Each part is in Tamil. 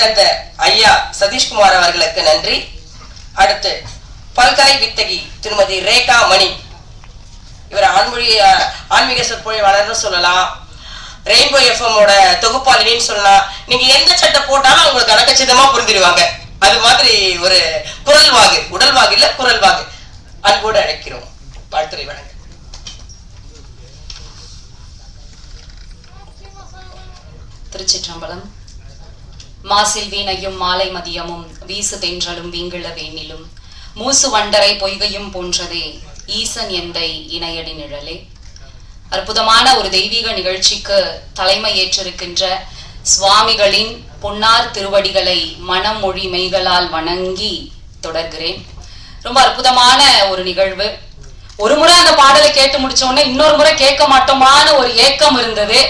தந்த ஐயா சதீஷ்குமார் அவர்களுக்கு நன்றி. அடுத்து பல்கலை வித்தகி திருமதி ரேகா மணி. இவர் ஆன்மீக சொற்பொழிவாளர்னு சொல்லலாம், ரெயின்போ எஃப்எம்மோட தொகுப்பாளினின்னு சொல்லலாம். நீங்க எந்த சட்டை போட்டாலும் அவங்களுக்கு அனக்கச்சிதமா புரிஞ்சிடுவாங்க. அது மாதிரி ஒரு குரல் வாகு, உடல் வாகு இல்ல குரல் வாகு. அன்போடு அழைக்கிறோம். வாழ்த்துறை வணங்க. திருச்சிற்றம்பலம். மாசில் வீணையும் மாலை மதியமும் வீசு தென்றலும் வீங்கிழ வேணிலும் மூசு வண்டரை பொய்கையும் போன்றதே ஈசன் எந்தை இணையடி நிழலே. அற்புதமான ஒரு தெய்வீக நிகழ்ச்சிக்கு தலைமை ஏற்றிருக்கின்ற சுவாமிகளின் பொன்னார் திருவடிகளை மனம் மொழி மெய்களால் வணங்கி தொடர்கிறேன். ரொம்ப அற்புதமான ஒரு நிகழ்வு. ஒரு முறை அந்த பாடலை கேட்டு முடிச்ச உடனே இன்னொரு முறை கேட்க மாட்டோமான ஒரு ஏக்கம் இருந்தது.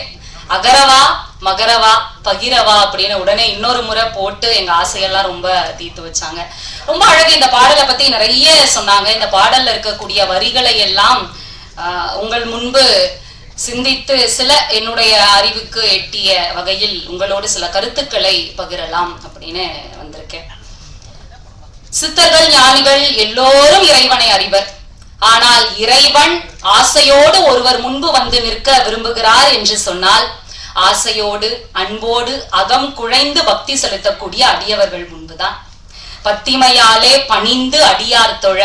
அகரவா மகரவா பகிரவா அப்படின்னு உடனே இன்னொரு முறை போட்டு எங்க ஆசையெல்லாம் ரொம்ப தீர்த்து வச்சாங்க. ரொம்ப அழகு. இந்த பாடலை பத்தி நிறைய சொன்னாங்க. இந்த பாடல்ல இருக்கக்கூடிய வரிகளை எல்லாம் உங்கள் முன்பு சிந்தித்து சில என்னுடைய அறிவுக்கு எட்டிய வகையில் உங்களோடு சில கருத்துக்களை பகிரலாம் அப்படின்னு வந்திருக்கேன். சித்தர்கள் ஞானிகள் எல்லோரும் இறைவனை அறிவர். ஆனால் இறைவன் ஆசையோடு ஒருவர் முன்பு வந்து நிற்க விரும்புகிறார் என்று சொன்னால் ஆசையோடு அன்போடு அகம் குழைந்து பக்தி செலுத்தக்கூடிய அடியவர்கள் முன்புதான். பத்திமையாலே பணிந்து அடியார் தொழ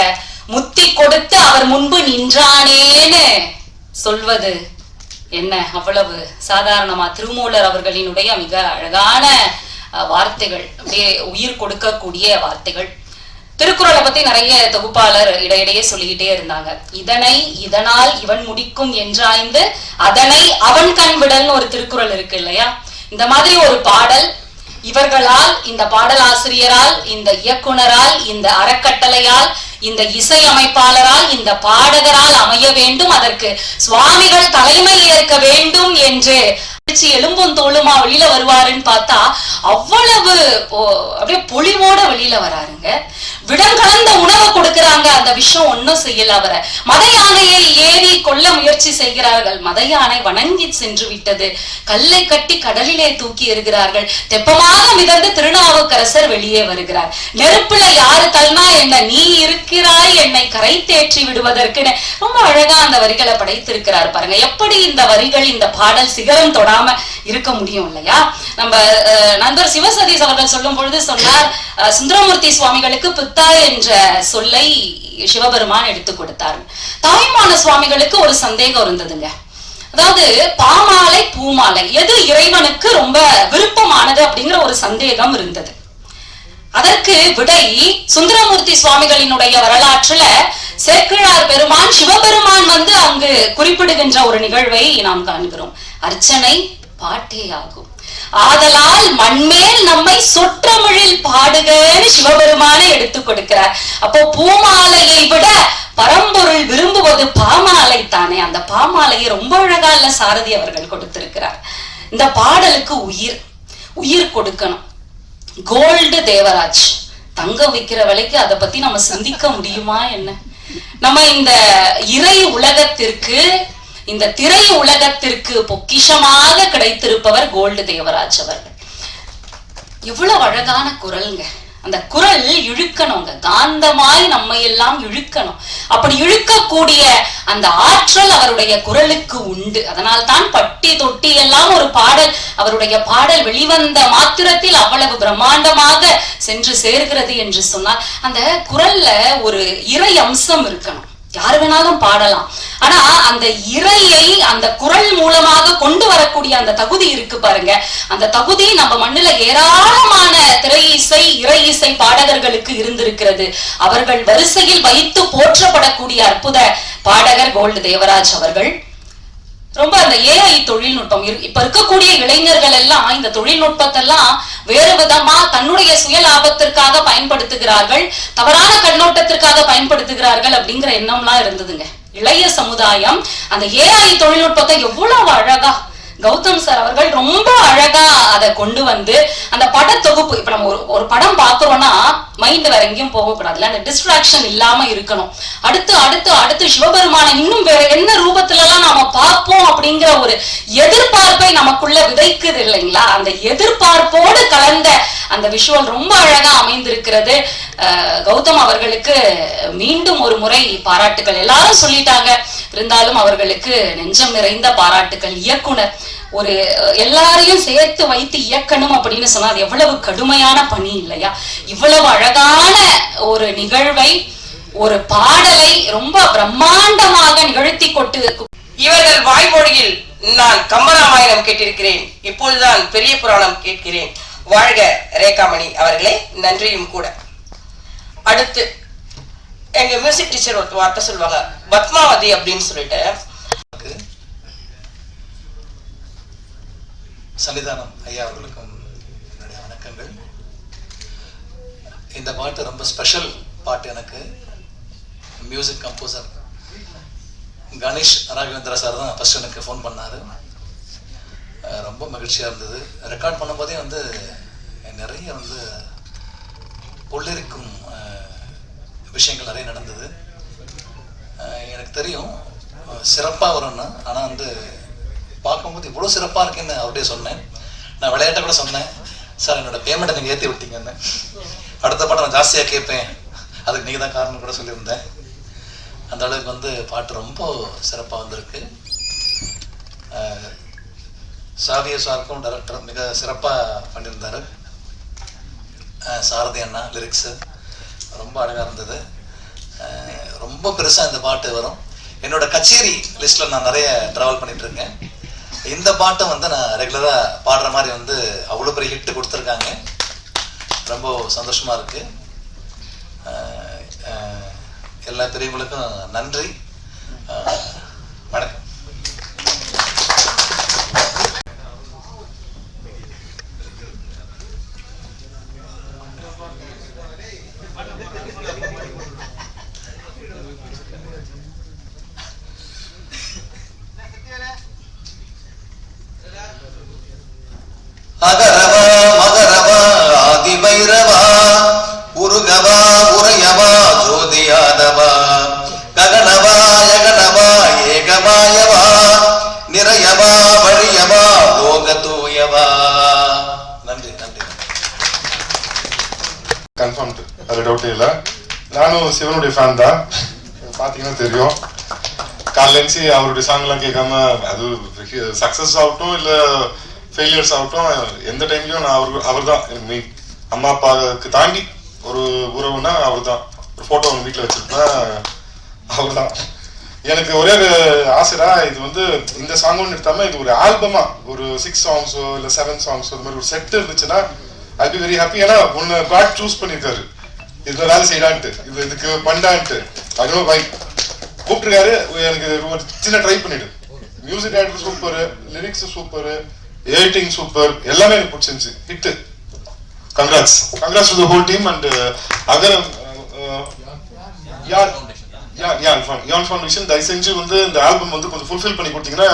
முத்தி கொடுத்து அவர் முன்பு நின்றானேன்னு சொல்வது என்ன அவ்வளவு சாதாரணமா? திருமூலர் அவர்களினுடைய மிக அழகான வார்த்தைகள், அப்படியே உயிர் கொடுக்கக்கூடிய வார்த்தைகள். திருக்குறளை பத்தி நிறைய தொகுப்பாளர் இடையிடையே சொல்லிக்கிட்டே இருந்தாங்க. இதனை இதனால் இவன் முடிக்கும் என்றாய்ந்து அதனை அவன் கண் விடல்னு ஒரு திருக்குறள் இருக்கு இல்லையா? இந்த மாதிரி ஒரு பாடல் இவர்களால், இந்த பாடல் ஆசிரியரால், இந்த இயக்குனரால், இந்த அறக்கட்டளையால், இந்த இசை அமைப்பாளரால், இந்த பாடகரால் அமைய வேண்டும். அதற்கு சுவாமிகள் தலைமை ஏற்க வேண்டும் என்று எலும்பும் தோளுமா வெளியில வருவாருன்னு பார்த்தா அவ்வளவு அப்படியே பொலிவோட வெளியில வராருங்க. விடம் கலந்த உணவை கொடுக்கிறாங்க. அந்த விஷயம் ஒன்னும் செய்யல. அவரை மத யானையை ஏறி கொல்ல முயற்சி செய்கிறார்கள். மத யானை வணங்கி சென்று விட்டது. கல்லை கட்டி கடலிலே தூக்கி எறிகிறார்கள். தெப்பமாக மிதந்து திருநாவுக்கரசர் வெளியே வருகிறார். நெருப்புல யாரு தள்ளினா என்ன, நீ இருக்கிறாய் என்னை கரை தேற்றி விடுவதற்குன்னு ரொம்ப அழகா அந்த வரிகளை படைத்திருக்கிறார். பாருங்க எப்படி இந்த வரிகள், இந்த பாடல் சிகரம் தொடாம இருக்க முடியும் இல்லையா? நம்ம நண்பர் சிவசதீஷ் அவர்கள் சொல்லும் பொழுது சொன்னார், சுந்தரமூர்த்தி சுவாமிகளுக்கு பித்தா என்ற சொல்லை சிவபெருமான் எடுத்து கொடுத்தார். தாய்மான சுவாமிகளுக்கு ஒரு சந்தேகம் இருந்ததுங்க. அதாவது பாமாலை பூமாலை எது இறைவனுக்கு ரொம்ப விருப்பமானது அப்படிங்கிற ஒரு சந்தேகம் இருந்தது. அதற்கு விடை சுந்தரமூர்த்தி சுவாமிகளினுடைய வரலாற்றுல சேக்கிழார் பெருமான் சிவபெருமான் வந்து அங்கு குறிப்பிடுகின்ற ஒரு நிகழ்வை நாம் காண்கிறோம். அர்ச்சனை பாட்டே ஆகும். ஆதலால் மண்மேல் நம்மை சொற்றமிழில் பாடுகன்னு சிவபெருமானை எடுத்து கொடுக்கிறார். அப்போ பூமாலையை விட பரம்பொருள் விரும்புவது பாமாலை தானே. அந்த பாமாலையை ரொம்ப அழகா இல்ல சாரதி அவர்கள் கொடுத்திருக்கிறார். இந்த பாடலுக்கு உயிர் கொடுக்கணும். கோல்டு தேவராஜ் தங்கம் விற்கிற விலைக்கு அதை பத்தி நம்ம சிந்திக்க முடியுமா என்ன? நம்ம இந்த இறை உலகத்திற்கு, இந்த திரை உலகத்திற்கு பொக்கிஷமாக கிடைத்திருப்பவர் கோல்டு தேவராஜ் அவர்கள். எவ்வளவு அழகான குரல்ங்க. அந்த குரல் இழுக்கணுங்க, காந்தமாய் நம்ம எல்லாம் இழுக்கணும். அப்படி இழுக்கக்கூடிய அந்த ஆற்றல் அவருடைய குரலுக்கு உண்டு. அதனால்தான் பட்டி தொட்டி எல்லாம் ஒரு பாடல், அவருடைய பாடல் வெளிவந்த மாத்திரத்தில் அவ்வளவு பிரம்மாண்டமாக சென்று சேர்கிறது என்று சொன்னால் அந்த குரல்ல ஒரு இறை அம்சம் இருக்கணும். யாரு வேணாலும் பாடலாம். ஆனா அந்த இறையை அந்த குரல் மூலமாக கொண்டு வரக்கூடிய அந்த தகுதி இருக்கு பாருங்க. அந்த தகுதி நம்ம மண்ணுல ஏராளமான திரை இசை, இறை இசை பாடகர்களுக்கு இருந்திருக்கிறது. அவர்கள் வரிசையில் வைத்து போற்றப்படக்கூடிய அற்புத பாடகர் கோல்டு தேவராஜ் அவர்கள். ரொம்ப அந்த ஏஐ தொழில்நுட்பம் இப்ப இருக்கக்கூடிய இளைஞர்கள் எல்லாம் இந்த தொழில்நுட்பத்தெல்லாம் வேறு விதமா தன்னுடைய சுய லாபத்திற்காக பயன்படுத்துகிறார்கள், தவறான கண்ணோட்டத்திற்காக பயன்படுத்துகிறார்கள் அப்படிங்கிற எண்ணம்லாம் இருந்ததுங்க. இளைய சமுதாயம் அந்த ஏஐ தொழில்நுட்பத்தை எவ்வளவு அழகா கௌதம் சார் அவர்கள் ரொம்ப அழகா அதை கொண்டு வந்து அந்த பட தொகுப்பு, இப்ப நம்ம ஒரு படம் பாக்குறோம்னா மைண்ட் வேற எங்கேயும் போகக்கூடாதுல, அந்த டிஸ்ட்ராக்ஷன் இல்லாம இருக்கணும். அடுத்து அடுத்து அடுத்து சிவபெருமான இன்னும் வேற என்ன ரூபத்துல எல்லாம் நாம பார்ப்போம் அப்படிங்கிற ஒரு எதிர்பார்ப்பை நமக்குள்ள விதைக்குது இல்லைங்களா? அந்த எதிர்பார்ப்போடு கலந்த அந்த விஷுவல் ரொம்ப அழகா அமைந்திருக்கிறது. கௌதம் அவர்களுக்கு மீண்டும் ஒரு முறை பாராட்டுகள். எல்லாரும் சொல்லிட்டாங்க, இருந்தாலும் அவர்களுக்கு நெஞ்சம் நிறைந்த பாராட்டுகள். இயக்குனர் ஒரு எல்லாரையும் சேர்த்து வைத்து இயக்கணும் அப்படின்னு சொன்னா அது எவ்வளவு கடுமையான பணி இல்லையா? இவ்வளவு அழகான ஒரு நிகழ்வை, ஒரு பாடலை ரொம்ப பிரம்மாண்டமாக நிகழ்த்தி கொண்டு இவர்கள் வாய்மொழியில் நான் கம்பராமாயணம் கேட்டிருக்கிறேன், இப்பொழுதுதான் பெரிய புராணம் கேட்கிறேன். வாழ்க ரேகாமணி அவர்களே, நன்றியும் கூட. அடுத்து எங்க மியூசிக் டீச்சர் ஒரு வார்த்தை சொல்லுவாங்க, பத்மாவதி அப்படின்னு சொல்லிட்டு. சன்னிதானம் ஐயா அவர்களுக்கும் என்னுடைய வணக்கங்கள். இந்த பாட்டு ரொம்ப ஸ்பெஷல் பாட்டு. எனக்கு music composer Ganesh Raghavendra sir தான் ஃபர்ஸ்ட் எனக்கு ஃபோன் பண்ணார். ரொம்ப மகிழ்ச்சியாக இருந்தது. ரெக்கார்ட் பண்ணும்போதே நிறைய உள்ளிருக்கும் விஷயங்கள் நிறைய நடந்தது. எனக்கு தெரியும் சிறப்பாக வரும்னு, ஆனால் பார்க்கும்போது இவ்வளோ சிறப்பாக இருக்குன்னு அவர்கிட்ட சொன்னேன். நான் விளையாட்ட கூட சொன்னேன், சார் என்னோட பேமெண்ட்டை நீங்கள் ஏற்றி விட்டீங்கன்னு, அடுத்த பாட்டை நான் ஜாஸ்தியாக கேட்பேன், அதுக்கு நீங்கள் தான் காரணம் கூட சொல்லியிருந்தேன். அந்த அளவுக்கு பாட்டு ரொம்ப சிறப்பாக வந்திருக்கு. சாவிய சாருக்கும் டைரக்டர் மிக சிறப்பாக பண்ணியிருந்தார். சாரதி அண்ணா லிரிக்ஸு ரொம்ப அழகாக இருந்தது. ரொம்ப பெருசாக இந்த பாட்டு வரும். என்னோட கச்சேரி லிஸ்ட்டில் நான் நிறைய ட்ராவல் பண்ணிட்டு இருக்கேன். இந்த பாட்டும் நான் ரெகுலராக பாடுற மாதிரி அவ்வளோ பெரிய ஹிட்டு கொடுத்துருக்காங்க. ரொம்ப சந்தோஷமாக இருக்குது. எல்லா பெரியவங்களுக்கும் நன்றி, வணக்கம். அகரவா மகரவா ஆதிபைரவா உருகவா உரையவா ஜோதியாதவா ககனவா யகனவா ஏகமாயவா நிறையவா வழியவா லோகதூயவா. நன்றி நன்றி. கன்ஃபார்ம், அது டவுட்டே இல்லை. நானும் சிவனுடைய ஃபேன் தான், பார்த்தீங்கன்னா தெரியும். காலையிலேருந்து அவருடைய சாங்லாம் கேட்காம, அது சக்ஸஸ் ஆகட்டும் இல்லை ஃபெயிலியர்ஸ் ஆகட்டும், எந்த டைம்லையும் நான் அவர் தான் எனக்கு மெயின். அம்மா அப்பாவுக்கு தாண்டி ஒரு உறவுன்னா அவர் தான். ஒரு ஃபோட்டோ அவங்க வீட்டில் வச்சுருப்பேன், அவர் தான். எனக்கு ஒரே ஒரு ஆசைடா, இது இந்த சாங்கும் நிறுத்தாமல் இது ஒரு ஆல்பமாக ஒரு 6 சாங்ஸோ இல்லை 7 சாங்ஸோ இது மாதிரி ஒரு செட் இருந்துச்சுன்னா ஐ பி வெரி ஹாப்பி. ஏன்னா ஒன்று காட் சூஸ் பண்ணியிருக்காரு, இதுல வேலை செய்யலான்ட்டு, இதுக்கு பண்ணான்ட்டு. அதுவும் வை கூப்பிட்டுருக்காரு. எனக்கு ஒரு சின்ன ட்ரை பண்ணிடு. Music director super, lyrics super, editing super, எல்லாமே எனக்கு பிடிச்சிருந்துச்சு. Hit. Congrats to the whole team. And அகர் யான் ஃபவுண்டேஷன் தயவு செஞ்சு இந்த ஆல்பம் கொஞ்சம் ஃபுல்ஃபில் பண்ணி கொடுத்தீங்கன்னா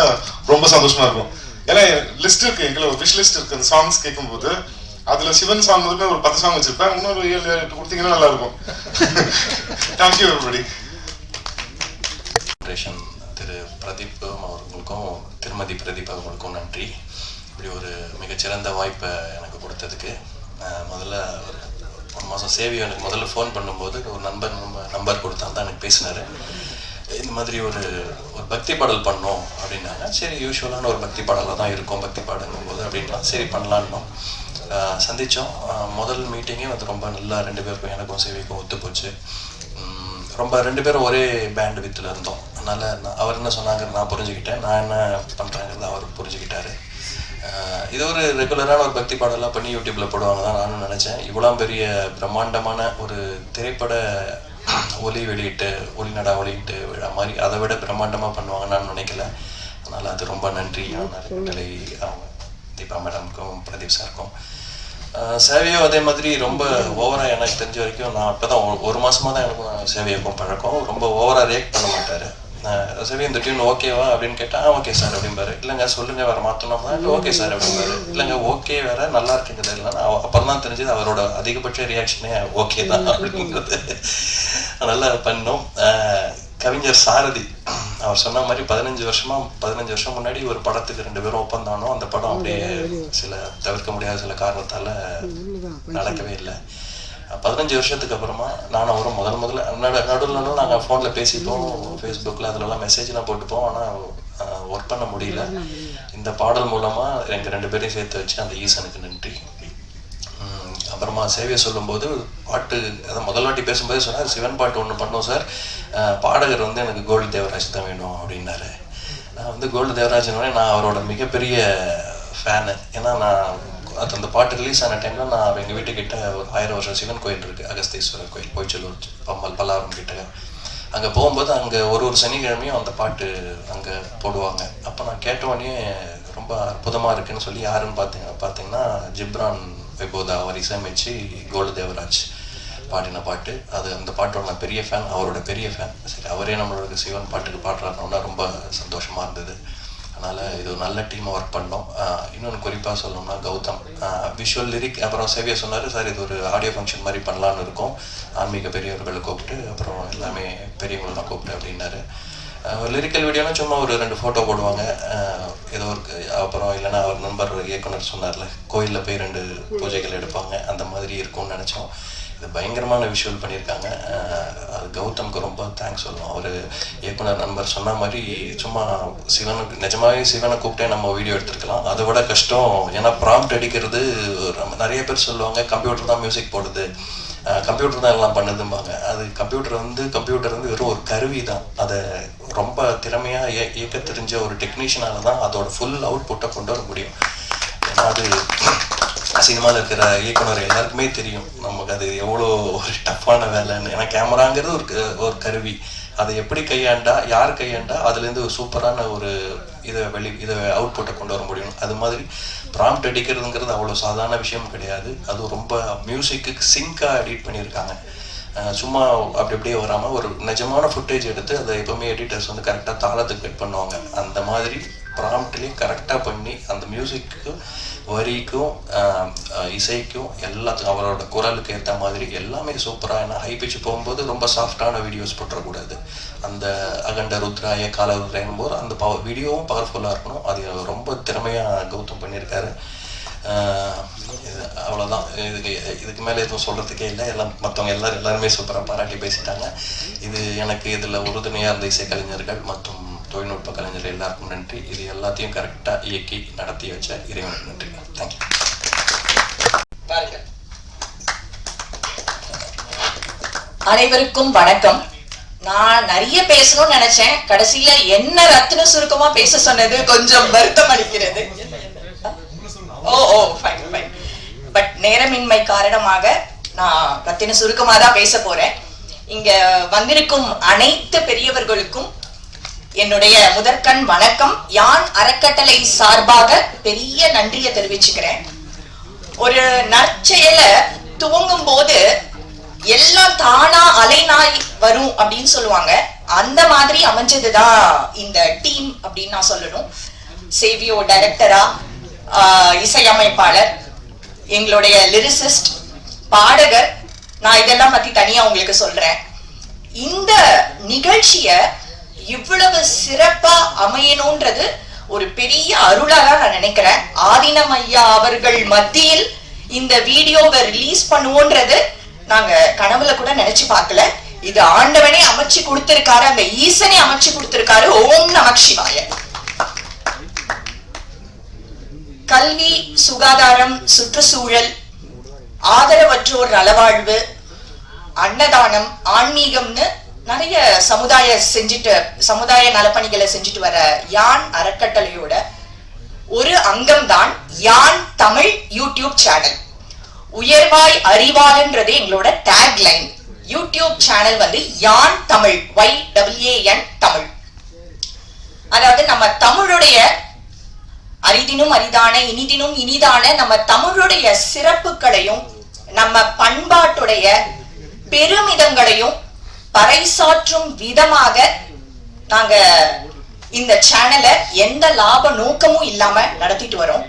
ரொம்ப சந்தோஷமா இருக்கும். ஏன்னா லிஸ்ட் இருக்கு, எங்களை விஷ் லிஸ்ட் இருக்கு. அந்த சாங்ஸ் கேட்கும்போது அதுல சிவன் சாங் ஒரு 10 சாங் வச்சிருப்பேன். இன்னொரு 7-8 கொடுத்தீங்கன்னா நல்லா இருக்கும். Thank you everybody. திரு பிரதீப் அவர்களுக்கும் திருமதி பிரதீப் அவர்களுக்கும் நன்றி. இப்படி ஒரு மிகச்சிறந்த வாய்ப்பை எனக்கு கொடுத்ததுக்கு. முதல்ல ஒரு 1 மாதம் சேவை எனக்கு முதல்ல ஃபோன் பண்ணும்போது ஒரு நம்பர் கொடுத்தா தான் எனக்கு பேசினார். இந்த மாதிரி ஒரு பக்தி பாடல் பண்ணோம் அப்படின்னாங்க. சரி, யூஸ்வலான ஒரு பக்தி பாடலாக தான் இருக்கும், பக்தி பாடுங்கும் போது அப்படின்னா சரி பண்ணலான்னோம். சந்தித்தோம். முதல் மீட்டிங்கே ரொம்ப நல்லா 2 பேருக்கும் எனக்கும் சேவைக்கும் ஒத்து போச்சு. ரொம்ப 2 பேரும் ஒரே பேண்ட் வித்தில் இருந்தோம். அதனால் அவர் என்ன சொன்னாங்க நான் புரிஞ்சுக்கிட்டேன், நான் என்ன பண்ணுறேங்கிறத அவர் புரிஞ்சுக்கிட்டாரு. இது ஒரு ரெகுலரான ஒரு பக்தி பாடலாம் பண்ணி யூடியூப்பில் போடுவாங்க தான் நானும் நினச்சேன். இவ்வளோ பெரிய பிரம்மாண்டமான ஒரு திரைப்பட ஒலி வெளியிட்டு ஒளிநடா வெளியிட்டு விழா மாதிரி அதை விட பிரம்மாண்டமாக பண்ணுவாங்கன்னு நான் நினைக்கல. அதனால் அது ரொம்ப நன்றி கலை தீபா மேடமுக்கும் பிரதீப் சாருக்கும். சேவையும் அதே மாதிரி ரொம்ப ஓவராக எனக்கு தெரிஞ்ச வரைக்கும் நான் இப்போ தான் 1 மாதமாக தான் எனக்கும் சேவையக்கும் பழக்கம். ரொம்ப ஓவராக ரியாக்ட் பண்ண மாட்டார். சேவை இந்த டியூன் ஓகேவா அப்படின்னு கேட்டால் ஓகே சார் அப்படிம்பாரு. இல்லைங்க சொல்லுங்கள் வேறு மாற்றணும்னா இல்லை ஓகே சார் அப்படிம்பாரு. இல்லைங்க ஓகே வேறு நல்லா இருக்குங்கிறது இல்லைன்னா அப்புறம் தான் தெரிஞ்சது அவரோட அதிகபட்ச ரியாக்ஷனே ஓகே தான் அப்படிங்கிறது. நல்லா பண்ணோம். கவிஞர் சாரதி அவர் சொன்ன மாதிரி 15 வருஷம் முன்னாடி ஒரு படத்துக்கு 2 பேரும் ஒப்பந்தானோ, அந்த படம் அப்படியே சில தவிர்க்க முடியாத சில காரணத்தால நடக்கவே இல்லை. 15 வருஷத்துக்கு அப்புறமா நானும் அவரும் முதல்ல நடுவில் நாங்கள் ஃபோனில் பேசிப்போம், ஃபேஸ்புக்கில் அதிலலாம் மெசேஜ்லாம் போட்டுப்போம். ஆனால் ஒர்க் பண்ண முடியல. இந்த பாடல் மூலமாக எங்கள் 2 பேரையும் சேர்த்து வச்சு அந்த ஈசனுக்கு நன்றி. அப்புறமா சேவையை சொல்லும்போது பாட்டு, அதான் முதல் வாட்டி பேசும்போதே சொன்னார், சிவன் பாட்டு ஒன்று பண்ணோம் சார், பாடகர் வந்து எனக்கு கோல்டு தேவராஜ் தான் வேணும் அப்படின்னாரு. நான் வந்து கோல்டு தேவராஜனோட நான் அவரோட மிகப்பெரிய ஃபேனு. ஏன்னா நான் அந்த பாட்டு ரிலீஸ் ஆன டைமில் நான் எங்கள் வீட்டுக்கிட்ட ஒரு 1000 வருஷம் சிவன் கோயில் இருக்குது, அகஸ்தீஸ்வரர் கோயில், பொய்ச்சலூர் பல்லாரம் கிட்ட. அங்கே போகும்போது அங்கே ஒரு சனிக்கிழமையும் அந்த பாட்டு அங்கே போடுவாங்க. அப்போ நான் கேட்டோடனே ரொம்ப அற்புதமாக இருக்குன்னு சொல்லி யாருன்னு பார்த்தீங்கன்னா ஜிப்ரான் வைபோதா அவர் இசையமைச்சு கோல்டு தேவராஜ் பாடின பாட்டு. அது அந்த பாட்டோட நான் பெரிய ஃபேன், அவரோட பெரிய ஃபேன். சரி, அவரே நம்மளோட சிவன் பாட்டுக்கு பாடுறாருன்னா ரொம்ப சந்தோஷமாக இருந்தது. அதனால் இது ஒரு நல்ல டீமாக ஒர்க் பண்ணோம். இன்னொன்று குறிப்பாக சொல்லணும்னா கௌதம் விஷுவல் லிரிக், அப்புறம் சேவியா சொன்னார் சார் இது ஒரு ஆடியோ ஃபங்க்ஷன் மாதிரி பண்ணலான்னு இருக்கோம், ஆன்மீக பெரியவர்களை கூப்பிட்டு அப்புறம் எல்லாமே பெரியவங்களெலாம் கூப்பிட்டு அப்படின்னாரு. லிரிக்கல் வீடியோனா சும்மா ஒரு 2 ஃபோட்டோ போடுவாங்க ஏதோ ஒரு, அப்புறம் இல்லைன்னா அவர் நண்பர் இயக்குனர் சொன்னார்ல கோயிலில் போய் 2 பூஜைகள் எடுப்பாங்க, அந்த மாதிரி இருக்கும்னு நினச்சோம். இது பயங்கரமான விஷுவல் பண்ணியிருக்காங்க. அது கௌதம்க்கு ரொம்ப தேங்க்ஸ் சொல்லணும். அவர் இயக்குனர் நண்பர் சொன்ன மாதிரி சும்மா சிவனுக்கு நிஜமாவே சிவனை கூப்பிட்டே நம்ம வீடியோ எடுத்துருக்கலாம். அதை விட கஷ்டம். ஏன்னா ப்ராம்ப்ட் அடிக்கிறது நிறைய பேர் சொல்லுவாங்க கம்ப்யூட்டர் தான் மியூசிக் போடுது, கம்ப்யூட்டர் தான் எல்லாம் பண்ணுதும்பாங்க. அது கம்ப்யூட்டர் வந்து வெறும் ஒரு கருவி தான். அதை ரொம்ப திறமையாக இயக்க தெரிஞ்ச ஒரு டெக்னீஷியனால தான் அதோட ஃபுல் அவுட்புட்டை கொண்டு வர முடியும். ஏன்னா அது சினிமாவில் இருக்கிற இயக்குனர் எல்லாருக்குமே தெரியும் நமக்கு அது எவ்வளோ ஒரு டஃப்பான வேலைன்னு. ஏன்னா கேமராங்கிறது ஒரு கருவி, அதை எப்படி கையாண்டா யார் கையாண்டா அதுலேருந்து ஒரு சூப்பரான ஒரு இதை அவுட்புட்டை கொண்டு வர முடியும். அது மாதிரி ப்ராம்ப்ட் அடிக்கிறதுங்கிறது அவ்வளோ சாதாரண விஷயம் கிடையாது. அது ரொம்ப மியூசிக்கு சிங்காக எடிட் பண்ணியிருக்காங்க. சும்மா அப்படியே வராமல் ஒரு நிஜமான ஃபுட்டேஜ் எடுத்து அதை எப்போவுமே எடிட்டர்ஸ் வந்து கரெக்டாக தாளத்துக்கு கட் பண்ணுவாங்க. அந்த மாதிரி ப்ராம்ப்ட்லேயே கரெக்டாக பண்ணி அந்த மியூசிக்கு வரிக்கும் இசைக்கும் எல்லாத்துக்கும் அவரோட குரலுக்கு ஏற்ற மாதிரி எல்லாமே சூப்பராக. ஏன்னா ஹை பிச்சு போகும்போது ரொம்ப சாஃப்டான வீடியோஸ் போட்டுறக்கூடாது. அந்த அகண்ட ருத்ராய கால ருத்ராயும் போது அந்த வீடியோவும் பவர்ஃபுல்லாக இருக்கணும். அது ரொம்ப திறமையாக கௌதம் பண்ணியிருக்காரு. அவ்வளோதான். இதுக்கு மேலே எதுவும் சொல்கிறதுக்கே இல்லை. எல்லாம் மற்றவங்க எல்லாருமே சூப்பராக பாராட்டி பேசிட்டாங்க. இது எனக்கு இதில் உறுதுணையாக இருந்த இசை கலைஞர்கள் மற்றும் தொழில்நுட்ப கலைஞர்கள் எல்லாருக்கும் நன்றி. இது எல்லாத்தையும் கரெக்டாக இயக்கி நடத்தி வச்ச இறைவனுக்கு நன்றி. தேங்க்யூ. அனைவருக்கும் வணக்கம். நான் நிறைய பேசணும்னு நினைச்சேன், கடைசியில என்ன ரத்தின சுருக்கமா பேச சொன்னது கொஞ்சம் வருத்தம் அளிக்கிறது. பட் நேரமின்மை காரணமாக நான் ரத்தின சுருக்கமா தான் பேச போறேன். இங்க வந்திருக்கும் அனைத்து பெரியவர்களுக்கும் என்னுடைய முதற்கண் வணக்கம். யான் அறக்கட்டளை சார்பாக பெரிய நன்றியை தெரிவிச்சுக்கிறேன். ஒரு நற்செயலை துவங்கும் போது எல்லாம் தானா அலைநாய் வரும் அப்படின்னு சொல்லுவாங்க. அந்த மாதிரி அமைஞ்சதுதான் இந்த டீம் அப்படின்னு நான் சொல்லணும். சேவியோ டைரக்டரா, இசையமைப்பாளர், எங்களுடைய லிரிசிஸ்ட், பாடகர், நான் இதெல்லாம் பத்தி தனியா உங்களுக்கு சொல்றேன். இந்த நிகழ்ச்சிய இவ்வளவு சிறப்பா அமையணும்ன்றது ஒரு பெரிய அருளாக நான் நினைக்கிறேன். ஆதினம் ஐயா அவர்கள் மத்தியில் இந்த வீடியோவை ரிலீஸ் பண்ணுவோன்றது நாங்க கனவுல கூட நினைச்சு பார்க்கல. இது ஆண்டவனே அமைச்சு கொடுத்திருக்காரு, அந்த ஈசனே அமைச்சு கொடுத்திருக்காரு. ஓம் நமக் சிவாய. கல்வி, சுகாதாரம், சுற்றுச்சூழல், ஆதரவற்றோர் நலவாழ்வு, அன்னதானம், ஆன்மீகம்னு நிறைய சமுதாய நலப்பணிகளை செஞ்சுட்டு வர யான் அறக்கட்டளையோட ஒரு அங்கம்தான் யான் தமிழ் யூடியூப் சேனல். உயர்வாய் அறிவாள்ன்றது எங்களோட டேக் லைன். யூடியூப் சேனல் வந்து யான் தமிழ், YAN தமிழ். அதாவது நம்ம தமிழுடைய அரிதினும் அரிதான இனிதினும் இனிதான நம்ம தமிழுடைய சிறப்புகளையும் நம்ம பண்பாட்டுடைய பெருமிதங்களையும் பறைசாற்றும் விதமாக நாங்க இந்த சேனலை எந்த லாப நோக்கமும் இல்லாம நடத்திட்டு வரோம்.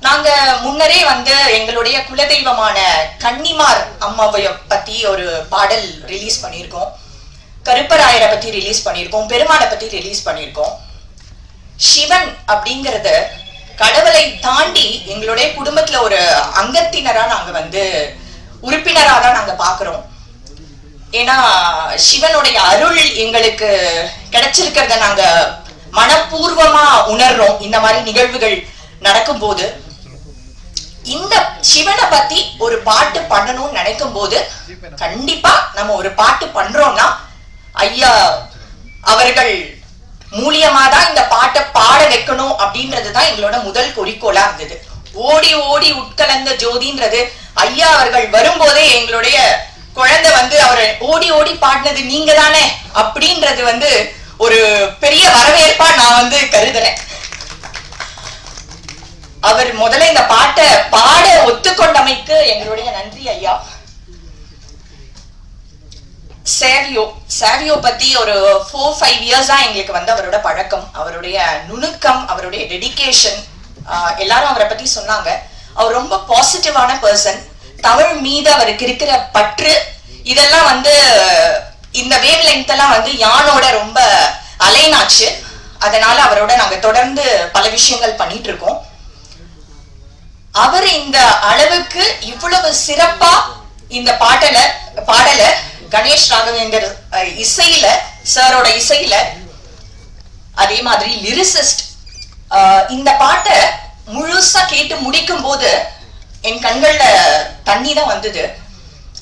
நாங்க முன்னரே வந்து எங்களுடைய குலதெய்வமான கன்னிமார் அம்மாவை பத்தி ஒரு பாடல் ரிலீஸ் பண்ணியிருக்கோம். கருப்பராயரை பத்தி ரிலீஸ் பண்ணியிருக்கோம், பெருமாளை பத்தி ரிலீஸ் பண்ணியிருக்கோம். சிவன் அப்படிங்கறது கடவுளை தாண்டி எங்களுடைய குடும்பத்துல ஒரு அங்கத்தினரா நாங்க வந்து உறுப்பினரா தான் நாங்க பாக்குறோம். ஏன்னா சிவனுடைய அருள் எங்களுக்கு கிடைச்சிருக்கிறத நாங்க மனப்பூர்வமா உணர்றோம் இந்த மாதிரி நிகழ்வுகள் நடக்கும் போது. இந்த சிவனை பத்தி ஒரு பாட்டு பண்ணணும்னு நினைக்கும் போது கண்டிப்பா நம்ம ஒரு பாட்டு பண்றோம்னா ஐயா அவர்கள் மூலியமா தான் இந்த பாட்டை பாட வைக்கணும் அப்படின்றதுதான் எங்களோட முதல் குறிக்கோளா இருந்தது. ஓடி ஓடி உட்கலந்த ஜோதின்றது ஐயா அவர்கள் வரும்போதே எங்களுடைய குழந்தை வந்து அவரை ஓடி ஓடி பாடினது நீங்க தானே அப்படின்றது வந்து ஒரு பெரிய வரவேற்பா நான் வந்து கருதுறேன். அவர் முதல்ல இந்த பாட்டை பாட ஒத்துக்கொண்டமைக்கு எங்களுடைய நன்றி ஐயா. சேவியோ பத்தி ஒரு 4-5 இயர்ஸ் தான் எங்களுக்கு வந்து அவரோட பழக்கம், அவருடைய நுணுக்கம், அவருடைய டெடிகேஷன் எல்லாரும் அவரை பத்தி சொன்னாங்க. அவர் ரொம்ப பாசிட்டிவான பர்சன். தமிழ் மீது அவருக்கு இருக்கிற பற்று இதெல்லாம் வந்து இந்த வேவ் லெங்த் எல்லாம் வந்து யானோட ரொம்ப அலைனாச்சு. அதனால அவரோட நாங்க தொடர்ந்து பல விஷயங்கள் பண்ணிட்டு இருக்கோம். அவர் இந்த அளவுக்கு இவ்வளவு சிறப்பா இந்த பாடல கணேஷ் ராகவேந்தர் இசையில, சாரோட இசையில, அதே மாதிரி லிரிசிஸ்ட் இந்த பாட்டை முழுசா கேட்டு முடிக்கும் போது என் கண்கள்ல தண்ணி தான் வந்தது.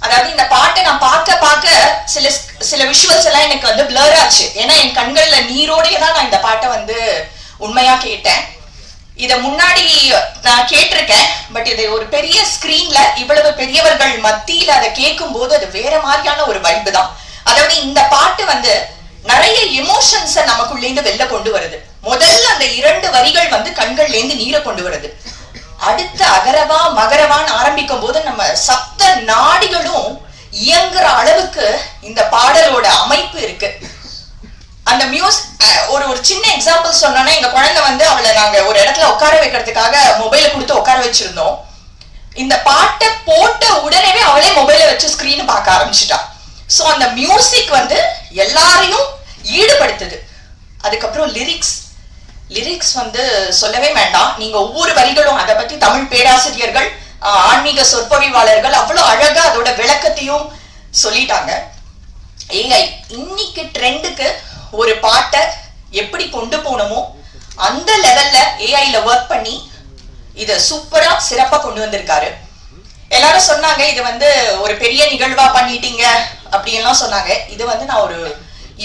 அதாவது இந்த பாட்டை நான் பார்க்க சில விஷுவல்ஸ் எல்லாம் எனக்கு வந்து பிளர் ஆச்சு. ஏன்னா என் கண்கள்ல நீரோடய தான் நான் இந்த பாட்டை வந்து உண்மையா கேட்டேன். இத முன்னாடி நான் கேட்டிருக்கேன், பட் இது ஒரு பெரிய ஸ்கிரீன்ல இவ்வளவு பெரியவர்கள் மத்தியில அதை கேட்கும் போது அது வேற மாதிரியான ஒரு வைப்பு தான். அதாவது இந்த பாட்டு வந்து நிறைய எமோஷன்ஸ நமக்குள்ளேந்து வெளில கொண்டு வருது. முதல்ல அந்த 2 வரிகள் வந்து கண்கள்ல இருந்து நீரை கொண்டு வருது. அடுத்த அகரவா மகரவான்னு ஆரம்பிக்கும் போது நம்ம சப்த நாடிகளும் இயங்குற அளவுக்கு இந்த பாடலோட அமைப்பு இருக்கு. அந்த ஒரு சின்ன எக்ஸாம்பிள் சொன்னோன்னா, எங்க குழந்தை வந்து அவளை நாங்க ஒரு இடத்துல உட்கார வைக்கிறதுக்காக மொபைலை கொடுத்து உட்கார வச்சிருந்தோம். இந்த பாட்டை போட்ட உடனே அவளே மொபைலை வச்சு ஸ்கிரீன் பார்க்க ஆரம்பிச்சுட்டா. சோ அந்த மியூசிக் வந்து எல்லாரையும் ஈடுபடுத்துது. அதுக்கப்புறம் லிரிக்ஸ் வந்து சொல்லவே வேண்டாம். நீங்க ஒவ்வொரு வரிகளும் அதை பத்தி தமிழ் பேராசிரியர்கள், ஆன்மீக சொற்பொழிவாளர்கள் அவ்வளவு அழகா அதோட விளக்கத்தையும் சொல்லிட்டாங்க. ஏங்க இன்னைக்கு ட்ரெண்டுக்கு ஒரு பாட்டை எப்படி கொண்டு போனோமோ அந்த லெவல்ல ஏஐல ஒர்க் பண்ணி இத சூப்பரா சிறப்பா கொண்டு வந்திருக்காரு. எல்லாரும் சொன்னாங்க இது வந்து ஒரு பெரிய நிகழ்வா பண்ணிட்டீங்க அப்படின்லாம் சொன்னாங்க. இது வந்து நான் ஒரு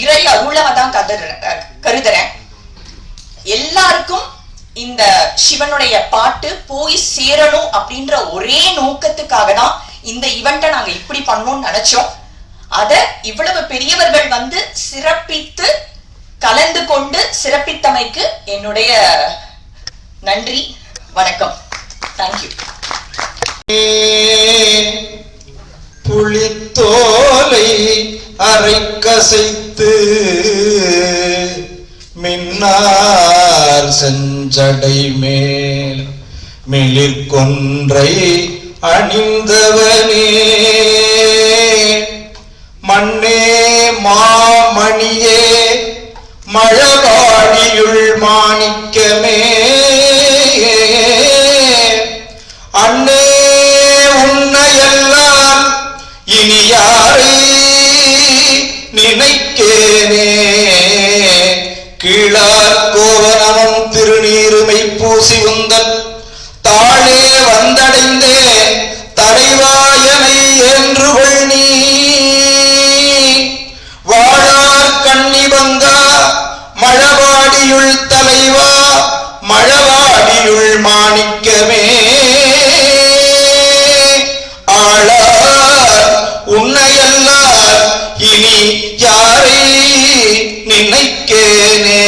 இறை அருளவா தான் கருதுறேன். எல்லாருக்கும் இந்த சிவனுடைய பாட்டு போய் சேரணும் அப்படின்ற ஒரே நோக்கத்துக்காக தான் இந்த ஈவெண்ட்டை நாங்க இப்படி பண்ணோம்னு நினைச்சோம். அத இவ்வளவு பெரியவர்கள் வந்து சிறப்பித்து கலந்து கொண்டு சிறப்பித்தமைக்கு என்னுடைய நன்றி, வணக்கம். தேங்க்யூ. புலித்தோலை அரைக்கசைத்து மின்னார் செஞ்சடை மேல் மிளிர்கொன்றை அணிந்தவனே, மண்ணே மாமணியே மழவாடியுள் மாணிக்கமே, அண்ணே உன்னையெல்லாம் இனி யாரை நினைக்கேனே, கீழார் கோவனமும் திருநீருமை பூசி உந்தன் தாழே வந்தடைந்தே தலைவாயனை என்று கொள்ளி, வாழார் கண்ணி வந்தா மழவாடியுள் தலைவா மழவாடியுள் மாணிக்கமே, ஆளார் உன்னையெல்லாம் இனி யாரை நினைக்கேனே.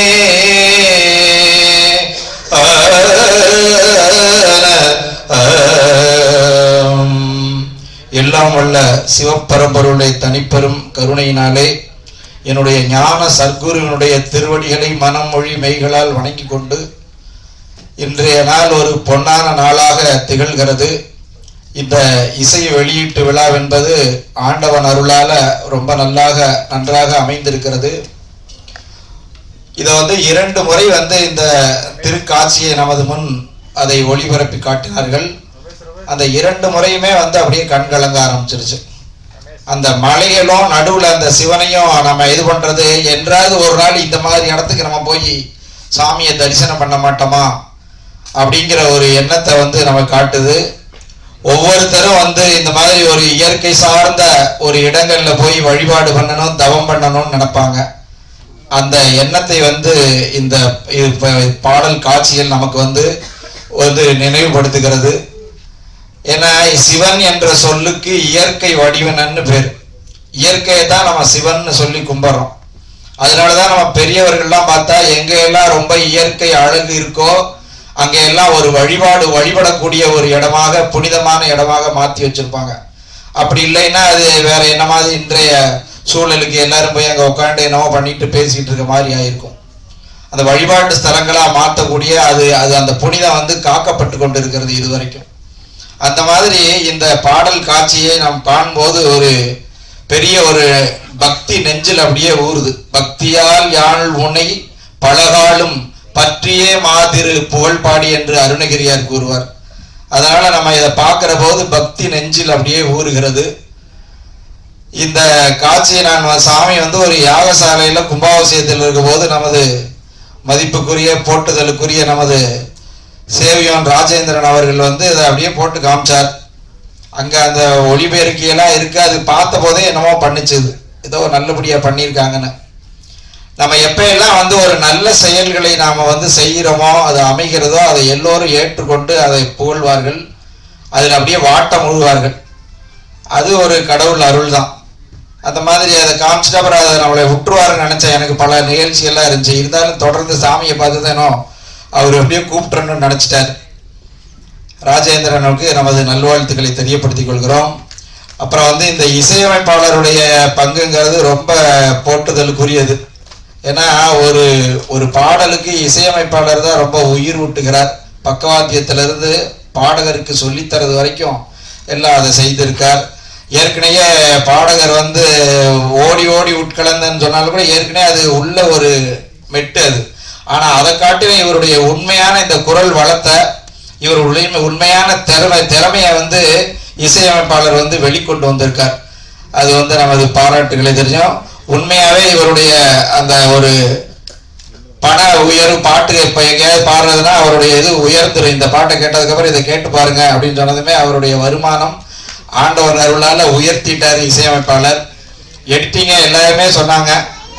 எல்லாம் வல்ல சிவப்பரம்பொருளை தனிப்பெரும் கருணையினாலே என்னுடைய ஞான சர்க்குருவினுடைய திருவடிகளை மனம் மொழி மெய்களால் வணங்கி கொண்டு இன்றைய நாள் ஒரு பொன்னான நாளாக திகழ்கிறது. இந்த இசை வெளியீட்டு விழா என்பது ஆண்டவன் அருளால ரொம்ப நன்றாக அமைந்திருக்கிறது. இதை 2 முறை இந்த திருக்காட்சியை நமது முன் அதை ஒளிபரப்பி காட்டினார்கள். அந்த 2 முறையுமே அப்படியே கண்கலங்க ஆரம்பிச்சிருச்சு. அந்த மலைகளும் நடுவுல அந்த சிவனையும் நம்ம இது பண்றது, என்றாவது ஒரு நாள் இந்த மாதிரி இடத்துக்கு நம்ம போய் சாமியை தரிசனம் பண்ண மாட்டோமா அப்படிங்கிற ஒரு எண்ணத்தை நம்ம காட்டுது. ஒவ்வொருத்தரும் இந்த மாதிரி ஒரு இயற்கை சார்ந்த ஒரு இடங்கள்ல போய் வழிபாடு பண்ணணும், தவம் பண்ணணும்னு நினைப்பாங்க. அந்த எண்ணத்தை இந்த பாடல் காட்சிகள் நமக்கு நினைவுபடுத்துகிறது. ஏன்னா சிவன் என்ற சொல்லுக்கு இயற்கை வடிவனன்னு பேர். இயற்கையை தான் நம்ம சிவன் சொல்லி கும்பிடுறோம். அதனாலதான் நம்ம பெரியவர்கள்லாம் பார்த்தா எங்க எல்லாம் ரொம்ப இயற்கை அழகு இருக்கோ அங்க எல்லாம் ஒரு வழிபடக்கூடிய ஒரு இடமாக, புனிதமான இடமாக மாத்தி வச்சிருப்பாங்க. அப்படி இல்லைன்னா அது வேற என்ன மாதிரி இன்றைய சூழலுக்கு எல்லாரும் போய் அங்க உட்காந்து என்னவோ பண்ணிட்டு பேசிட்டு இருக்க மாதிரி ஆயிருக்கும். அந்த வழிபாட்டு ஸ்தலங்களா மாற்றக்கூடிய அது அந்த புனிதம் காக்கப்பட்டு கொண்டு இருக்கிறது இதுவரைக்கும். அந்த மாதிரி இந்த பாடல் காட்சியை நாம் காணும்போது ஒரு பெரிய ஒரு பக்தி நெஞ்சில் அப்படியே ஊறுது. பக்தியால் யாழ் உனை பலகாலும் பற்றியே மாதிரு புகழ்பாடி என்று அருணகிரியார் கூறுவார். அதனால நம்ம இதை பார்க்கிற போது பக்தி நெஞ்சில் அப்படியே ஊறுகிறது. இந்த காட்சியை நான் சாமி ஒரு யாகசாலையில கும்பாபிஷேகத்தில் இருக்கும் போது நமது மதிப்புக்குரிய போட்டுதலுக்குரிய நமது சேவியோன் ராஜேந்திரன் அவர்கள் இதை அப்படியே போட்டு காமிச்சார். அங்க அந்த ஒளிபெருக்கியெல்லாம் இருக்கு. அது பார்த்த போதே என்னமோ பண்ணிச்சுது, ஏதோ நல்லபடியா பண்ணியிருக்காங்கன்னு. நம்ம எப்பெல்லாம் ஒரு நல்ல செயல்களை நாம செய்கிறோமோ, அது அமைகிறதோ, அதை எல்லோரும் ஏற்றுக்கொண்டு அதை புகழ்வார்கள், அதில் அப்படியே வாட்டம் முழுவார்கள். அது ஒரு கடவுள் அருள் தான். அந்த மாதிரி அதை காமிச்சிட்டு அப்புறம் அதை நம்மளை விட்டுருவாருன்னு நினைச்சேன். எனக்கு பல நிகழ்ச்சிகள்லாம் இருந்துச்சு. இருந்தாலும் தொடர்ந்து சாமியை பார்த்துதானோ அவர் அப்படியே கூப்பிட்டுறணும்னு நினைச்சிட்டார். ராஜேந்திரனுக்கு நமது நல்வாழ்த்துக்களை தெரியப்படுத்திக் கொள்கிறோம். அப்புறம் இந்த இசையமைப்பாளருடைய பங்குங்கிறது ரொம்ப போட்டுதலுக்குரியது. ஏன்னா ஒரு பாடலுக்கு இசையமைப்பாளர் தான் ரொம்ப உயிர் ஊட்டுகிறார். பக்கவாத்தியத்திலிருந்து பாடகருக்கு சொல்லித்தரது வரைக்கும் எல்லாம் அதை செய்திருக்கார். ஏற்கனவே பாடகர் ஓடி ஓடி உட்கலந்தன்னு சொன்னாலும் கூட ஏற்கனவே அது உள்ள ஒரு மெட்டு அது. ஆனா அதை காட்டிலும் இவருடைய உண்மையான இந்த குரல் வளத்தை, இவருடைய உண்மையான திறமையை இசையமைப்பாளர் வெளிக்கொண்டு வந்திருக்கார். அது நமது பாராட்டுகளை தெரிஞ்சோம். உண்மையாவே இவருடைய அந்த ஒரு பண உயர்வு பாட்டு இப்ப எங்கேயாவது பாடுறதுன்னா அவருடைய இது உயர்ந்துடும். இந்த பாட்டை கேட்டதுக்கு அப்புறம் இதை கேட்டு பாருங்க அப்படின்னு சொன்னதுமே அவருடைய வருமானம் ஆண்டவர் அருளால உயர்த்திட்டார் இசையமைப்பாளர். எடிட்டிங்க எல்லாருமே சொன்னாங்க,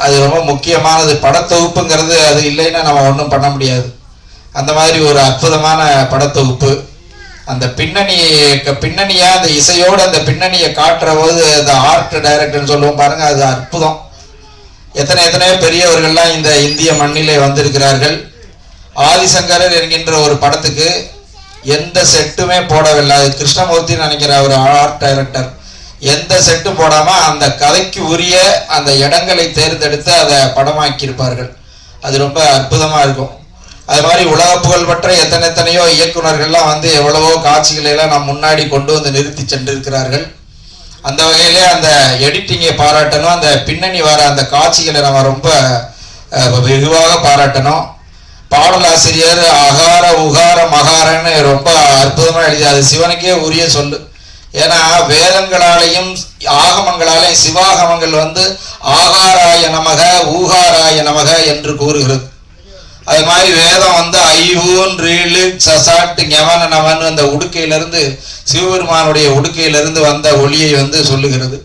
அது ரொம்ப முக்கியமானது. படத்தொகுப்புங்கிறது அது இல்லைன்னா நம்ம ஒன்றும் பண்ண முடியாது. அந்த மாதிரி ஒரு அற்புதமான படத்தொகுப்பு. அந்த பின்னணியா அந்த இசையோடு அந்த பின்னணியை காட்டுற போது அந்த ஆர்ட் டைரக்டர்னு சொல்லுவோம் பாருங்க, அது அற்புதம். எத்தனையோ பெரியவர்கள்லாம் இந்த இந்திய மண்ணிலே வந்திருக்கிறார்கள். ஆதிசங்கரர் என்கின்ற ஒரு படத்துக்கு எந்த செட்டுமே போடவில்லை. அது கிருஷ்ணமூர்த்தின்னு நினைக்கிற ஒரு ஆர்ட் டைரக்டர். எந்த செட்டும் போடாம அந்த கதைக்கு உரிய அந்த இடங்களை தேர்ந்தெடுத்து அதை படமாக்கி இருப்பார்கள். அது ரொம்ப அற்புதமா இருக்கும். அது மாதிரி உலக புகழ்பெற்ற எத்தனையோ இயக்குநர்கள்லாம் எவ்வளவோ காட்சிகளை எல்லாம் நாம் முன்னாடி கொண்டு நிறுத்தி சென்றிருக்கிறார்கள். அந்த வகையிலே அந்த எடிட்டிங்கை பாராட்டணும். அந்த பின்னணி வர அந்த காட்சிகளை நம்ம ரொம்ப வெகுவாக பாராட்டணும். பாடலாசிரியர் அகார உகார மகாரன்னு ரொம்ப அற்புதமா எழுதி, அது சிவனுக்கே உரிய சொல்லு. ஏன்னா வேதங்களாலையும் ஆகமங்களாலையும் சிவாகமங்கள் ஆகாராய நமக ஊகாராய நமக என்று கூறுகிறது. அது மாதிரி வேதம் ஐவூன் ரீழு சசாட்டு ஞவன நமன் அந்த உடுக்கையிலிருந்து சிவபெருமானுடைய உடுக்கையிலிருந்து வந்த ஒளியை சொல்லுகிறது.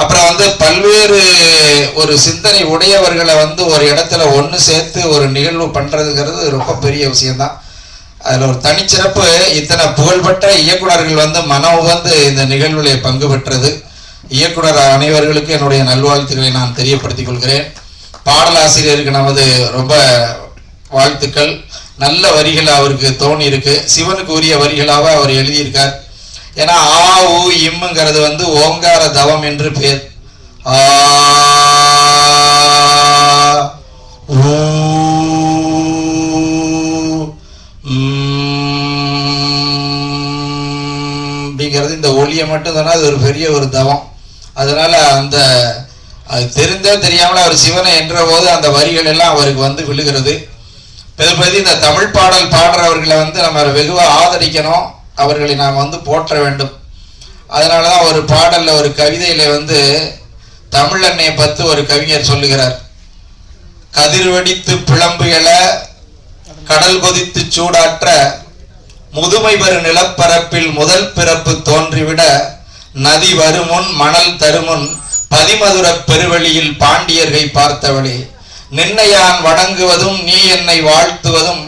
அப்புறம் பல்வேறு ஒரு சிந்தனை உடையவர்களை ஒரு இடத்துல ஒன்று சேர்த்து ஒரு நிகழ்வு பண்றதுங்கிறது ரொம்ப பெரிய விஷயம்தான். அதுல ஒரு தனிச்சிறப்பு. இத்தனை புகழ்பெற்ற இயக்குனர்கள் மனம் இந்த நிகழ்வுல பங்கு பெற்றது. இயக்குனர் அனைவர்களுக்கு என்னுடைய நல்வாழ்த்துக்களை நான் தெரியப்படுத்திக் கொள்கிறேன். பாடலாசிரியருக்கு நமது ரொம்ப வாழ்த்துக்கள். நல்ல வரிகள் அவருக்கு தோணி இருக்கு. சிவனுக்கு உரிய வரிகளாக அவர் எழுதியிருக்கார். ஏன்னா ஆ ஊ இம்முங்கிறது ஓங்கார தவம் என்று பேர். ஆ ஊ பாடுறது. இந்த ஒளியை மட்டும் சொன்னா அது ஒரு பெரிய ஒரு தவம். அதனால அது தெரிந்தோ தெரியாமல் அவர் சிவனை என்ற போது அந்த வரிகள் எல்லாம் அவருக்கு வந்து விழுகிறது. பெரும்பதி இந்த தமிழ் பாடல் பாடுறவர்களை வந்து நம்ம வெகுவாக ஆதரிக்கணும், அவர்களை நாம் வந்து போற்ற வேண்டும். அதனாலதான் ஒரு பாடல்ல ஒரு கவிதையில வந்து தமிழன்னையை பத்து ஒரு கவிஞர் சொல்லுகிறார். கதிர்வடித்து பிளம்பு எழ கடல் கொதித்து சூடாற்ற முதுமை வரு நிலப்பரப்பில் முதல் பிறப்பு தோன்றிவிட நதி வருமுன் மணல் தருமுன் பதிமதுர பெருவெளியில் பாண்டியர்கை பார்த்தவளே, நின்னையான் வணங்குவதும் நீ என்னை வாழ்த்துவதும்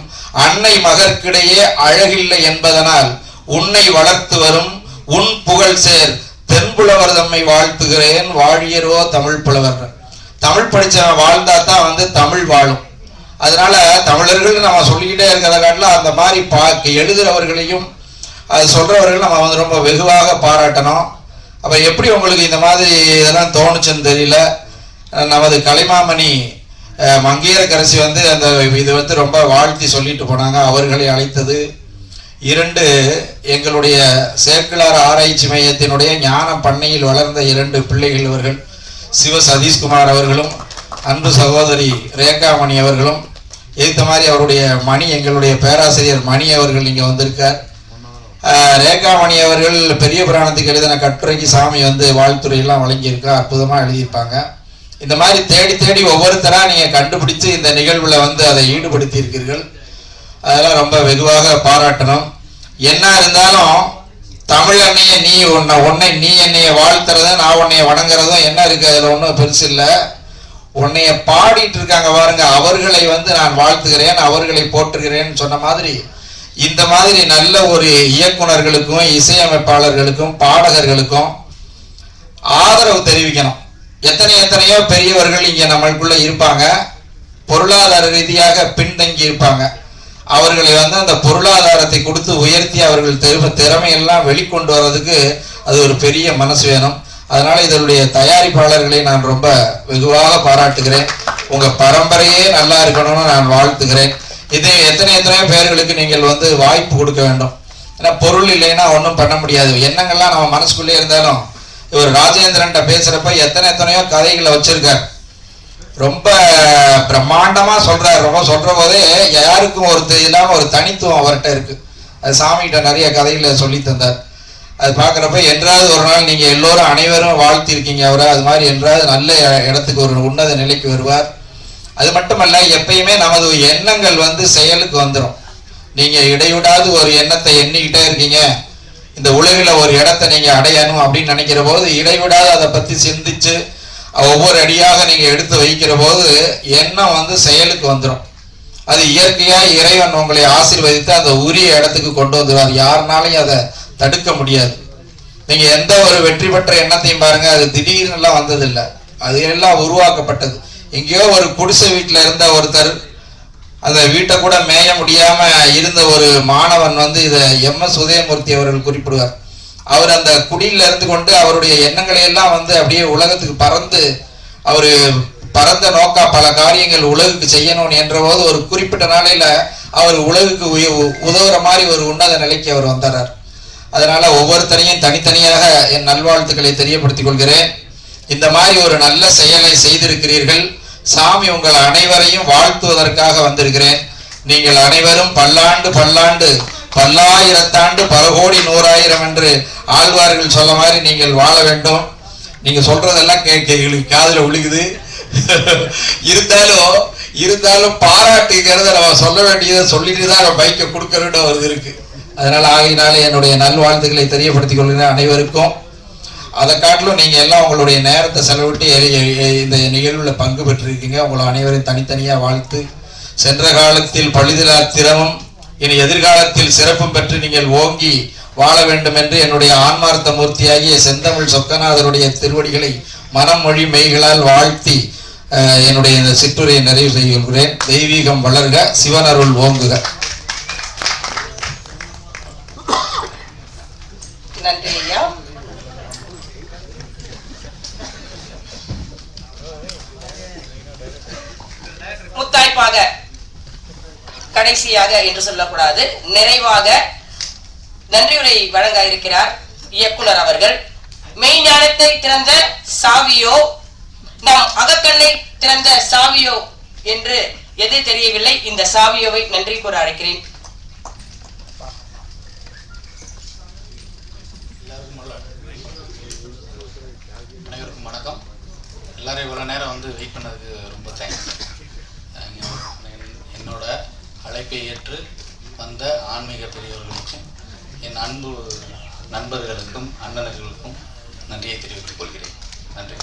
அன்னை மகற்கிடையே அழகில்லை என்பதனால் உன்னை வளர்த்து வரும் உன் புகழ் சேர் தென்புலவர் தம்மை வாழ்த்துகிறேன் வாழியரோ தமிழ் புலவர். தமிழ் படிச்சவன் வாழ்ந்தா தான் வந்து தமிழ் வாழும். அதனால தமிழர்கள் நம்ம சொல்லிக்கிட்டே இருக்கிறத காட்டில் அந்த மாதிரி எழுதுறவர்களையும் அது சொல்றவர்கள் நம்ம வந்து ரொம்ப வெகுவாக பாராட்டணும். அப்ப எப்படி உங்களுக்கு இந்த மாதிரி இதெல்லாம் தோணுச்சுன்னு தெரியல. நமது கலைமாமணி மங்கையரசி வந்து அந்த இது வந்து ரொம்ப வாழ்த்தி சொல்லிட்டு போனாங்க. அவர்களை அழைத்தது 2 எங்களுடைய சேக்கிழார் ஆராய்ச்சி மையத்தினுடைய ஞான பண்ணையில் வளர்ந்த 2 பிள்ளைகள் இவர்கள். சிவ சதீஷ்குமார் அவர்களும் அன்பு சகோதரி ரேகாமணி அவர்களும். ஏற்ற மாதிரி அவருடைய மணி, எங்களுடைய பேராசிரியர் மணி அவர்கள் இங்கே வந்திருக்கார். ரேகாமணி அவர்கள் பெரிய புராணத்துக்கு எழுதின கட்டுரைக்கு சாமி வந்து வாழ்த்துறையெல்லாம் வழங்கியிருக்கா, அற்புதமாக எழுதியிருப்பாங்க. இந்த மாதிரி தேடி தேடி ஒவ்வொருத்தராக நீங்கள் கண்டுபிடிச்சு இந்த நிகழ்வில் வந்து அதை ஈடுபடுத்தி இருக்கிறீர்கள். அதெல்லாம் ரொம்ப வெகுவாக பாராட்டணும். என்ன இருந்தாலும் தமிழ் அன்னையை நீ என்னைய வாழ்த்துறதும் நான் உன்னைய வணங்குறதும் என்ன இருக்கு, அதில் ஒன்றும் பெருசு இல்லை. உன்னைய பாடிட்டு இருக்காங்க பாருங்க, அவர்களை வந்து நான் வாழ்த்துகிறேன், அவர்களை போற்றுகிறேன்னு சொன்ன மாதிரி இந்த மாதிரி நல்ல ஒரு இயக்குனர்களுக்கும் இசையமைப்பாளர்களுக்கும் பாடகர்களுக்கும் ஆதரவு தெரிவிக்கணும். எத்தனையோ பெரியவர்கள் இங்கே நம்மளுக்குள்ள இருப்பாங்க, பொருளாதார ரீதியாக பின்தங்கி இருப்பாங்க. அவர்களை வந்து அந்த பொருளாதாரத்தை கொடுத்து உயர்த்தி அவர்கள் திறமையெல்லாம் வெளிக்கொண்டு வர்றதுக்கு அது ஒரு பெரிய மனசு வேணும். அதனால இதனுடைய தயாரிப்பாளர்களை நான் ரொம்ப வெகுவாக பாராட்டுகிறேன். உங்க பரம்பரையே நல்லா இருக்கணும்னு நான் வாழ்த்துகிறேன். இது எத்தனையோ பேர்களுக்கு நீங்கள் வந்து வாய்ப்பு கொடுக்க வேண்டும். ஏன்னா பொருள் இல்லைன்னா ஒன்றும் பண்ண முடியாது. எண்ணங்கள்லாம் நம்ம மனசுக்குள்ளே இருந்தாலும் இவர் ராஜேந்திரன்ட்ட பேசுறப்ப எத்தனையோ கதைகளை வச்சிருக்கார். ரொம்ப பிரம்மாண்டமா சொல்றாரு. ரொம்ப சொல்ற போதே யாருக்கும் இல்லாம ஒரு தனித்துவம் அவர்கிட்ட இருக்கு. அது சாமிகிட்ட நிறைய கதைகளை சொல்லி தந்தார். அது பார்க்குறப்ப என்றாவது ஒரு நாள் நீங்க எல்லோரும் அனைவரும் வாழ்த்திருக்கீங்க அவரை. அது மாதிரி என்றாவது நல்ல இடத்துக்கு ஒரு உன்னத நிலைக்கு வருவார். அது மட்டுமல்ல, எப்பயுமே நமது எண்ணங்கள் வந்து செயலுக்கு வந்துடும். நீங்க இடைவிடாது ஒரு எண்ணத்தை எண்ணிக்கிட்டே இருக்கீங்க. இந்த உலகில் ஒரு இடத்தை நீங்க அடையணும் அப்படின்னு நினைக்கிற போது இடைவிடாது அதை பத்தி சிந்திச்சு ஒவ்வொரு அடியாக நீங்க எடுத்து வைக்கிற போது எண்ணம் வந்து செயலுக்கு வந்துடும். அது இயற்கையா இறைவன் உங்களை ஆசீர்வதித்து அந்த உரிய இடத்துக்கு கொண்டு வந்துடுவார். யாருனாலையும் அதை தடுக்க முடியாது. நீங்க எந்த ஒரு வெற்றி பெற்ற எண்ணத்தையும் பாருங்க, அது திடீர்னு எல்லாம் வந்ததில்லை. அது எல்லாம் உருவாக்கப்பட்டது. எங்கேயோ ஒரு குடிசை வீட்டில் இருந்த ஒருத்தர் அந்த வீட்டை கூட மேய முடியாம இருந்த ஒரு மாணவன் வந்து இதை MS உதயமூர்த்தி அவர்கள் குறிப்பிடுவார். அவர் அந்த குடியில இருந்து கொண்டு அவருடைய எண்ணங்களை எல்லாம் வந்து அப்படியே உலகத்துக்கு பறந்த நோக்கா பல காரியங்கள் உலகுக்கு செய்யணும் என்ற போது ஒரு குறிப்பிட்ட நாளையில அவர் உலகுக்கு உதவுற மாதிரி ஒரு உன்னத நிலைக்கு அவர் வந்தார். அதனால ஒவ்வொருத்தரையும் தனித்தனியாக என் நல்வாழ்த்துக்களை தெரியப்படுத்திக் கொள்கிறேன். இந்த மாதிரி ஒரு நல்ல செயலை செய்திருக்கிறீர்கள். சாமி உங்கள் அனைவரையும் வாழ்த்துவதற்காக வந்திருக்கிறேன். நீங்கள் அனைவரும் பல்லாண்டு பல்லாயிரத்தாண்டு பல கோடி 100,000 என்று ஆழ்வார்கள் சொல்ல மாதிரி நீங்கள் வாழ வேண்டும். நீங்க சொல்றதெல்லாம் காதுல விழுகுது. இருந்தாலும் பாராட்டுங்கிறத நம்ம சொல்ல வேண்டியதை சொல்லிட்டு தான் பைக்கை கொடுக்கணும்னு ஒரு இருக்கு. அதனால ஆகையினாலே என்னுடைய நல்வாழ்த்துக்களை தெரியப்படுத்திக் கொள்கிறேன் அனைவருக்கும். அதை காட்டிலும் நீங்க எல்லாம் உங்களுடைய நேரத்தை செலவிட்டு இந்த நிகழ்வுல பங்கு பெற்றிருக்கீங்க. உங்களை அனைவரையும் தனித்தனியா வாழ்த்து. சென்ற காலத்தில் பழிதிலா திறமும் இனி எதிர்காலத்தில் சிறப்பும் பெற்று நீங்கள் ஓங்கி வாழ வேண்டும் என்று என்னுடைய ஆன்மார்த்த மூர்த்தியாகிய செந்தமிழ் சொக்கநாதருடைய திருவடிகளை மனம் மொழி மெய்களால் வாழ்த்தி என்னுடைய இந்த சிற்றுரையை நிறைவு செய்கிறேன். தெய்வீகம் வளர்க, சிவனருள் ஓங்குக. நன்றி ஐயா. முத்தாய்ப்பாக கடைசியாக என்று சொல்லக்கூடாது, நிறைவாக நன்றியுரை வழங்க இருக்கிறார் இயக்குனர் அவர்கள் மெய்ஞானத்தை திறந்த சாவியோ நம் அகக்கண்ணை திறந்த சாவியோ என்று எது தெரியவில்லை. இந்த சாவியோவை நன்றி கூற அழைக்கிறேன். அனைவருக்கும் வணக்கம். எல்லாரும் இவ்வளோ நேரம் வந்து வெயிட் பண்ணதுக்கு ரொம்ப தேங்க்ஸ். என்னோட அழைப்பை ஏற்று வந்த ஆன்மீக பெரியவர்களுக்கும் என் அன்பு நண்பர்களுக்கும் அண்ணனர்களுக்கும் நன்றியை தெரிவித்துக் கொள்கிறேன். நன்றி.